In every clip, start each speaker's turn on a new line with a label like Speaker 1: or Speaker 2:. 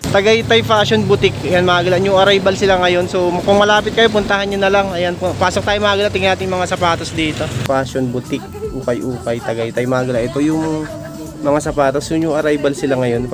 Speaker 1: Tagaytay Fashion Boutique. Ayan mga gala, new arrival sila ngayon. So kung malapit kayo, puntahan nyo na lang. Ayan po, pasok tayo mga gala, tingnan natin mga sapatos dito. Fashion Boutique, ukay-ukay, Tagaytay mga gala. Ito yung mga sapatos, yung new arrival sila ngayon.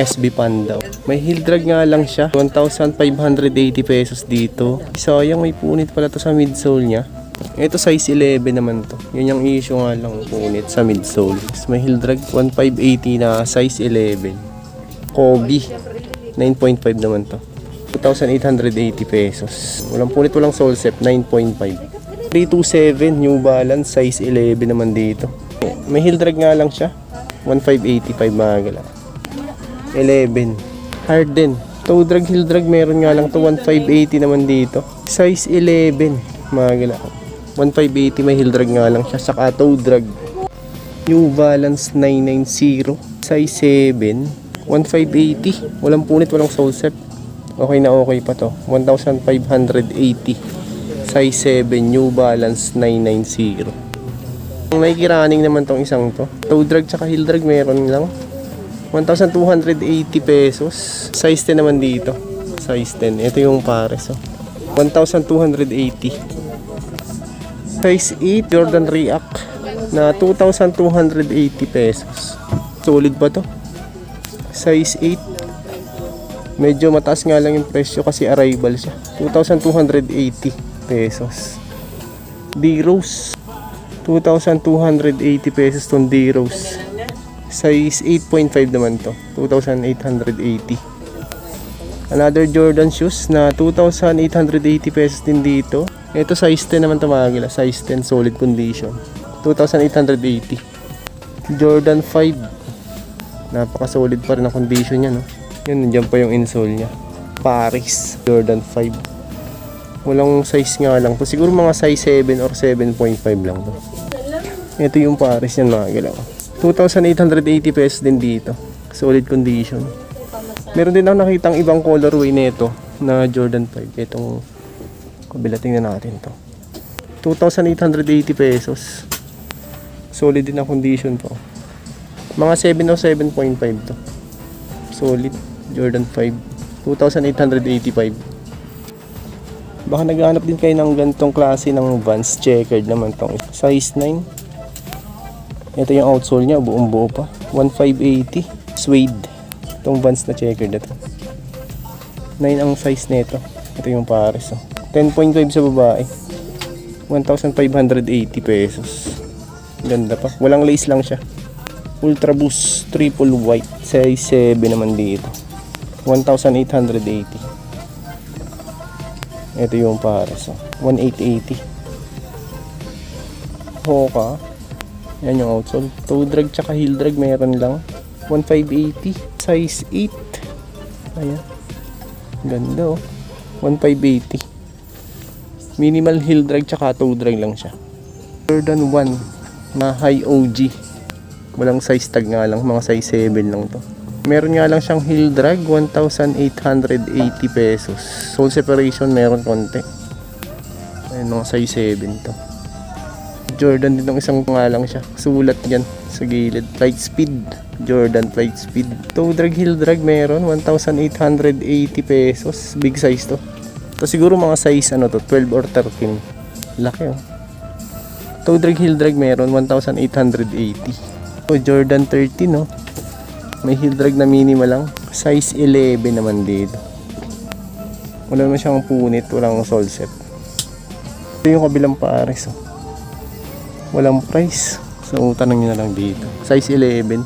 Speaker 1: SB Panda. May heel drag nga lang siya. 1,580 pesos dito. Sayang, may punit pala to sa midsole niya. Ito size 11 naman to. Yun yung issue nga lang, punit sa midsole. May heel drag 1,580 na size 11. Kobe 9.5 naman to. 2,880 pesos. Walang punit, walang sole set. 9.5. 327 New Balance size 11 naman dito. May heel drag nga lang siya. 1,585 mga gala. 11 Harden toe drag heel drag meron nga lang to 1,580 naman dito size 11 mga gala. 1,580 may heel drag nga lang siya, saka toe drag. New Balance 990 size 7 1,580 walang punit, walang sole set. Okay na okay pa to. 1,580 size 7 New Balance 990. May kiraning naman tong isang to. Toe drag tsaka heel drag meron lang 1,280 pesos. Size 10 naman dito. Size 10. Ito yung pares. 1,280. Size 8 Jordan React na 2,280 pesos. Solid ba to? Size 8. Medyo mataas nga lang yung presyo kasi arrival siya. 2,280 pesos. D-Rose 2,280 pesos tong D-Rose. Size 8.5 naman to, 2,880. Another Jordan shoes na 2,880 pesos din dito. Ito size 10 naman to mga gila, size 10 solid condition, 2,880. Jordan 5, napaka solid pa rin ang condition niya, no? Yun, nandiyan pa yung insole niya. Paris Jordan 5. Walang size nga lang to, siguro mga size 7 or 7.5 lang to. Ito yung Paris yan mga gila. 2,880 pesos din dito. Solid condition. Meron din ako nakitang ibang colorway nito na Jordan 5. Itong kabila, tingnan natin to. 2,880 pesos. Solid din ang condition to. Mga 7 o 7.5 to. Solid Jordan 5. 2,885. Baka naghahanap din kayo ng ganitong klase ng Vans. Checkered naman tong size 9. Ito yung outsole niya, buong buo pa. 1,580 suede. Itong Vans na checkered na to. 9 ang size nito. Ito yung pares. 10.5 sa babae. 1,580 pesos. Ganda pa. Walang lace lang siya. Ultra Boost triple white. Size 7 naman dito. 1,880. Ito yung pares. 1,880. Hoka. Yan yung outsole. Toe drag tsaka heel drag meron lang. 1,580. Size 8. Ayan. Ganda oh. 1,580. Minimal heel drag tsaka toe drag lang siya. Jordan 1 na high OG. Walang size tag nga lang. Mga size 7 lang to. Meron nga lang siyang heel drag. 1,880 pesos. Sole separation meron konti. Ayan, mga size 7 to. Jordan din ng isang nga lang siya. Sulat yan sa gilid. Flight Speed. Jordan Flight Speed. Toe drag heel drag meron 1,880 pesos. Big size to. Ito siguro mga size ano to, 12 or 13. Laki oh. Toe drag heel drag meron 1,880. Oh, Jordan 13 no. May heel drag na minimal lang. Size 11 naman dito. Wala naman siyang punit, walang sole set. Ito yung kabilang pares oh. Walang price. So tanong nyo na lang dito. Size 11.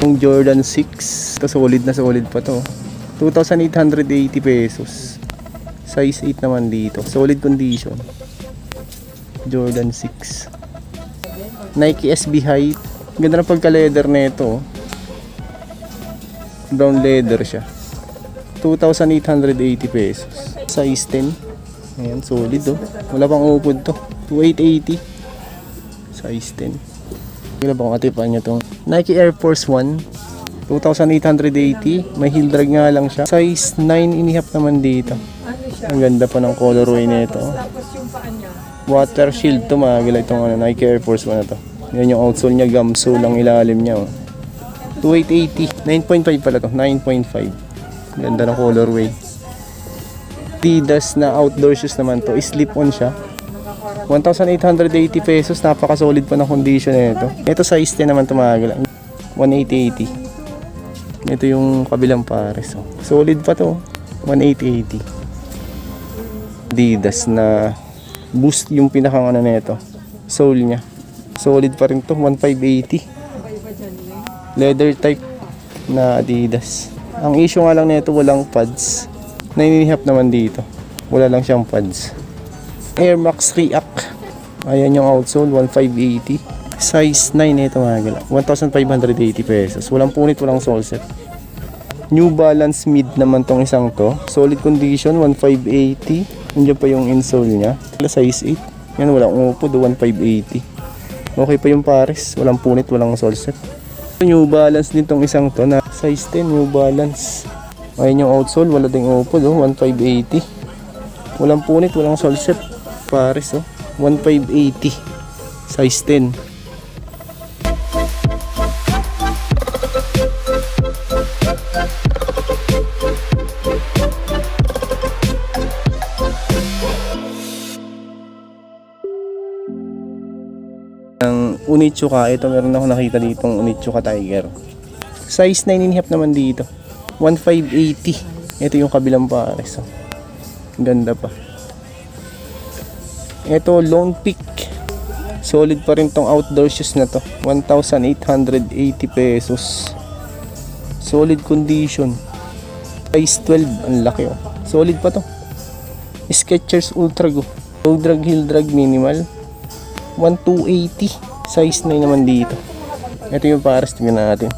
Speaker 1: Yung Jordan 6. Ito solid na solid pa to. 2,880 pesos. Size 8 naman dito. Solid condition. Jordan 6. Nike SB Height. Ganda na pagka-leather nito. Brown leather siya. 2,880 pesos. Size 10. Ayan, solid oh. Wala pang upod to. 2880. Size 10. Kaya ba kung atipan nyo tong Nike Air Force 1. 2,880. May heel drag nga lang siya. Size 9.5 naman dito. Ang ganda pa ng colorway nito.
Speaker 2: Tapos yung paa niya.
Speaker 1: Water shield to mga gila itong Nike Air Force 1 na to. Yan yung outsole niya, gumsole lang ilalim niya oh. 2880. 9.5 pala to. 9.5. Ganda ng colorway. Adidas na outdoor shoes naman to. Slip-on siya. 1,880 pesos. Napaka-solid pa ng condition nito. Ito size 10 naman to mga gila. 1,880. Ito yung kabilang pares. Oh. Solid pa to. 1,880. Adidas na Boost yung pinakang ano nito. Sole niya. Solid pa rin to. 1,580. Leather type na Adidas. Ang issue nga lang nito walang pads. 9.5 naman dito. Wala lang siyang pads. Air Max React. Ayan yung outsole. 1,580. Size 9 ito mga gala. 1,580 pesos. Walang punit, walang sole set. New Balance Mid naman tong isang to. Solid condition. 1,580. Nandiyan pa yung insole niya. Size 8. Yan walang upod. 1,580. Okay pa yung pares. Walang punit, walang sole set. New Balance din tong isang to na size 10. New Balance. Ayan yung outsole, wala ding upod oh, 1,580. Walang punit, walang sole set. Pares oh, 1,580. Size 10. Ang Onitsuka, ito meron ako nakita ditong Onitsuka Tiger. Size 9.5 naman dito. 1,580. Ito yung kabilang pares. Oh. Ganda pa. Ito Lone Peak. Solid pa rin tong outdoor shoes na to. 1,880 pesos. Solid condition. Size 12. Ang laki oh. Solid pa to. Skechers Ultra Go. Low drag, heel drag, minimal. 1,280. Size 9 naman dito. Ito yung pares. Tingnan natin.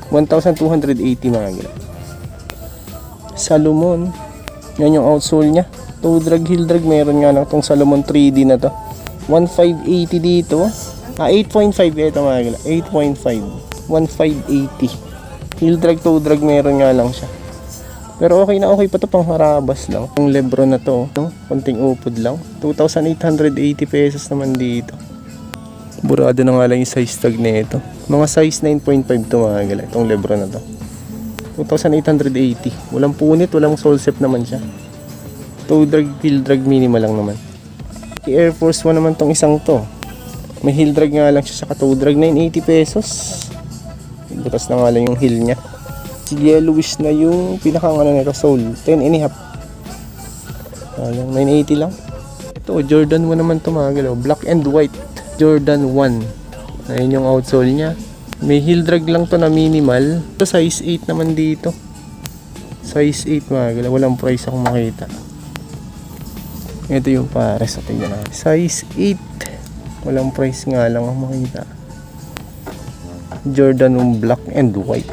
Speaker 1: 1,280 mga gila. Salomon. Yan yung outsole nya. Toe drag, heel drag. Meron nga lang itong Salomon 3D na to. 1,580 dito. 8.5 ito mga gila. 8.5. 1,580. Heel drag, toe drag. Meron nga lang siya. Pero okay na okay pa to. Pang harabas lang. Yung Lebron na to. No? Konting upod lang. 2,880 pesos naman dito. Burado na nga lang yung size tag na ito. Mga size 9.5 to mga gala. Itong Lebron na to. 2,880. Walang punit, walang sole set naman siya. Toe drag, heel drag, minimal lang naman. Air Force 1 naman tong isang to. May heel drag nga lang siya sa toe drag. 980 pesos. Butas na nga lang yung heel nya. Yellowish na yung pinakang ano nito, sole. 10.5. 980 lang. Ito, Jordan 1 naman to mga gala. Black and white. Jordan 1. Ayun yung outsole nya. May heel drag lang to na minimal. Ito size 8 naman dito. Size 8 mga gala. Walang price akong makita. Ito yung pares. Tingnan natin. Size 8. Walang price nga lang akong makita. Jordan 1 black and white.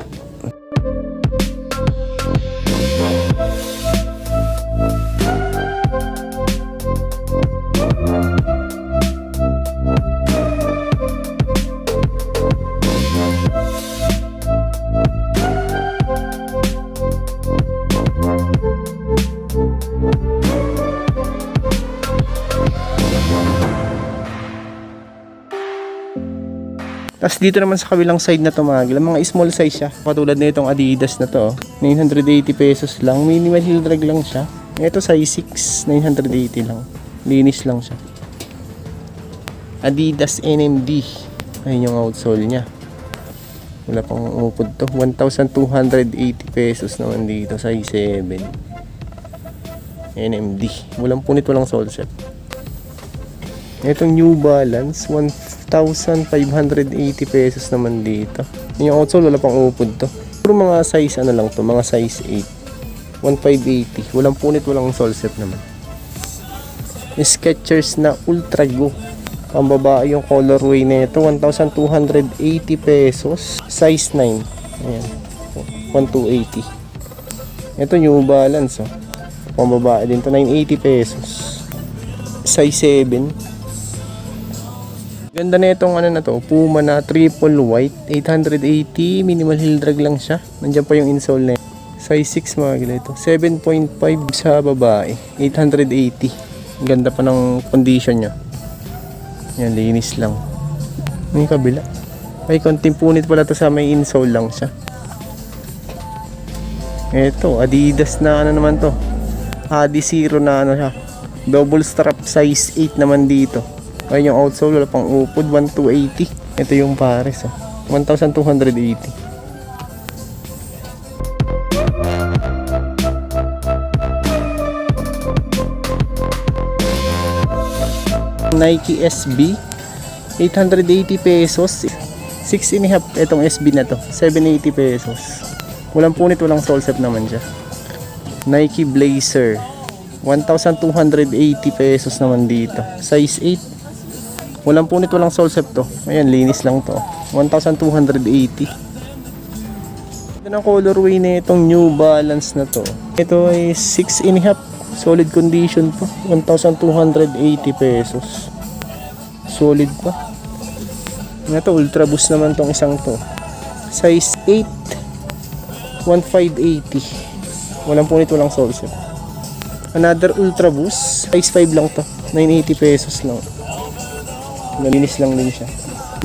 Speaker 1: Tapos dito naman sa kabilang side na to mga small size siya. Katulad na itong Adidas na to. 980 pesos lang. Minimal heel drag lang siya. Ito size 6. 980 lang. Linis lang siya. Adidas NMD. Ayun yung outsole niya. Wala pang upod to. 1,280 pesos naman dito. Size 7. NMD. Walang punit, walang sole set. Itong New Balance 1,580 pesos naman dito. Yung outsole wala pang upod to. Pero mga size ano lang to, mga size 8. 1,580. Walang punit, walang sole set naman. Skechers na Ultra Go. Pambabae yung colorway nito, 1,280 pesos. Size 9. Ayan. 1,280. Ito New Balance oh. Pambabae din to, 980 pesos. Size 7. Ganda na itong ano na to, Puma na triple white, 880, minimal heel drag lang siya. Nandiyan pa yung insole na yun. Size 6 mga gila ito, 7.5 sa babae, 880. Ganda pa ng condition niya. Yan, linis lang. May kabila. May konting punit pala to sa may insole lang siya. Ito, Adidas na ano naman to, Adi Zero na ano siya, double strap, size 8 naman dito. Ayun yung outsole, wala pang upod, 1,280. Ito yung pares, 1,280. Nike SB, 880 pesos. 6.5 itong SB na to, 780 pesos. Walang punit, walang sole set naman siya. Nike Blazer, 1,280 pesos naman dito, size 8. Walang punit, walang sole set to. Ayan, linis lang to, 1,280. Ito ang colorway na itong New Balance na to. Ito ay 6.5, solid condition po, 1,280 pesos. Solid pa. Ito, Ultra Boost naman tong isang to, size 8, 1,580. Walang punit, walang sole set. Another Ultra Boost, size 5 lang to, 980 pesos lang. Malinis lang din siya.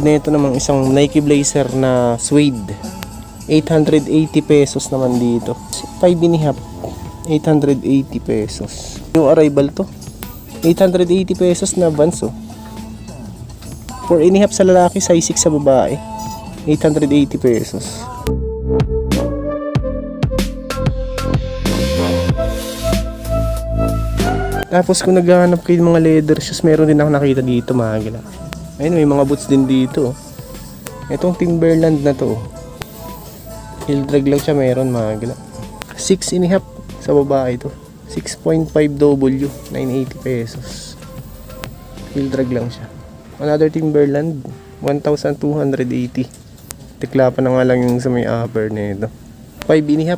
Speaker 1: Ito namang isang Nike Blazer na suede, 880 pesos naman dito, 5.5, 880 pesos. Yung arrival to, 880 pesos na Vans, 4.5 sa lalaki, size 6 sa babae, 880 pesos. Tapos kung naghahanap kayo ng mga leather shoes, meron din ako nakita dito mga gila. Ayun, may mga boots din dito. Itong Timberland na to, heel drag lang siya, meron mga gila. 6.5 sa babae to, 6.5W, 980 pesos. Heel drag lang siya. Another Timberland, 1,280. Tikla pa na nga lang yung sa may upper na ito. 5.5,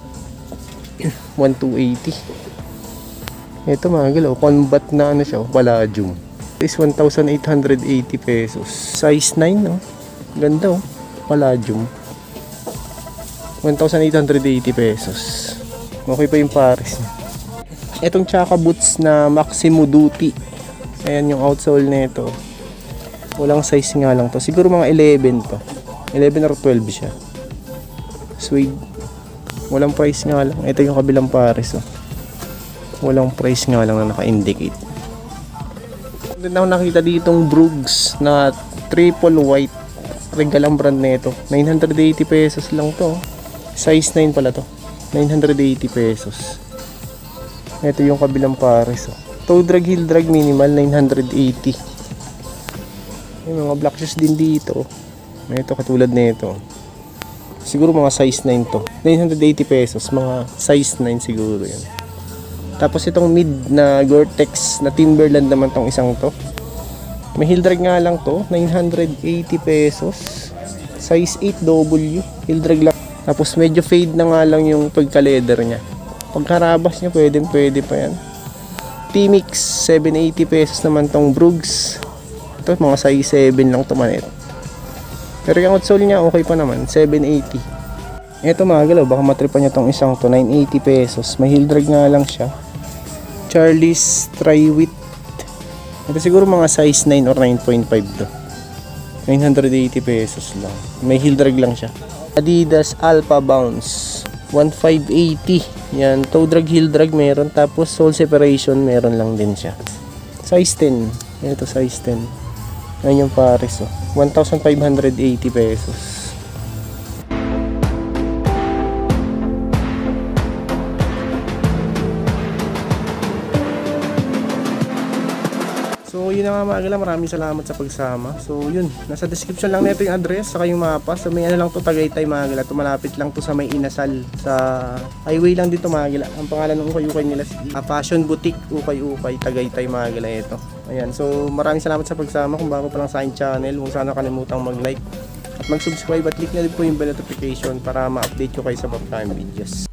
Speaker 1: 1,280. Ito mga galaw, combat na ano siya, palladium. Is 1,880 pesos. Size 9, no? Ganda, oh. Palladium. 1,880 pesos. Okay pa yung pares niya. Itong Chaka boots na Maximo Duty. Ayan yung outsole nito. Walang size nga lang to. Siguro mga 11 to. 11 or 12 siya. Suede. Walang price nga lang. Ito yung kabilang pares, oh. Walang price nga lang na naka-indicate. Doon ako nakita ditong Brooks na triple white. Regalang brand na ito. 980 pesos lang to. Size 9 pala to. 980 pesos. Ito yung kabilang pares, oh. Toe drag, heel drag, minimal 980. May mga black shoes din dito. Ito katulad nito. Siguro mga size 9 to. 980 pesos. Mga size 9 siguro yan. Tapos itong mid na Gore-Tex na Timberland naman tong isang to. May heel drag nga lang to, 980 pesos. Size 8W, heel drag lang. Tapos medyo fade na nga lang yung pagka-leather niya. Pagkarabas niya, pwede pa yan. T-Mix, 780 pesos naman tong Brooks. Ito, mga size 7 lang to man ito. Pero yung outsole niya, okay pa naman, 780. Ito mga galaw, baka matripan niya tong isang to, 980 pesos. May heel drag nga lang siya. Charlie's Tri-Wit. Ito siguro mga size 9 or 9.5 to. 980 pesos lang. May heel drag lang siya. Adidas Alpha Bounce, 1,580. Yan, toe drag, heel drag meron. Tapos sole separation meron lang din siya. Size 10. Ito size 10. Yan yung pares, 1,580 pesos. So yun na nga mga gala, maraming salamat sa pagsama. So yun, nasa description lang nito yung address saka yung mapa. So may ano lang to, Tagaytay mga gala. Tumalapit lang to sa may Inasal. Sa highway lang dito mga gala. Ang pangalan ng ukay-ukay nila Fashion Boutique Ukay-Ukay Tagaytay mga gala ito. Ayan, so maraming salamat sa pagsama. Kung bago pa lang sa aking channel, huwag sana kalimutang mag-like at mag-subscribe at click na din po yung bell notification para ma-update ko kayo sa mga videos.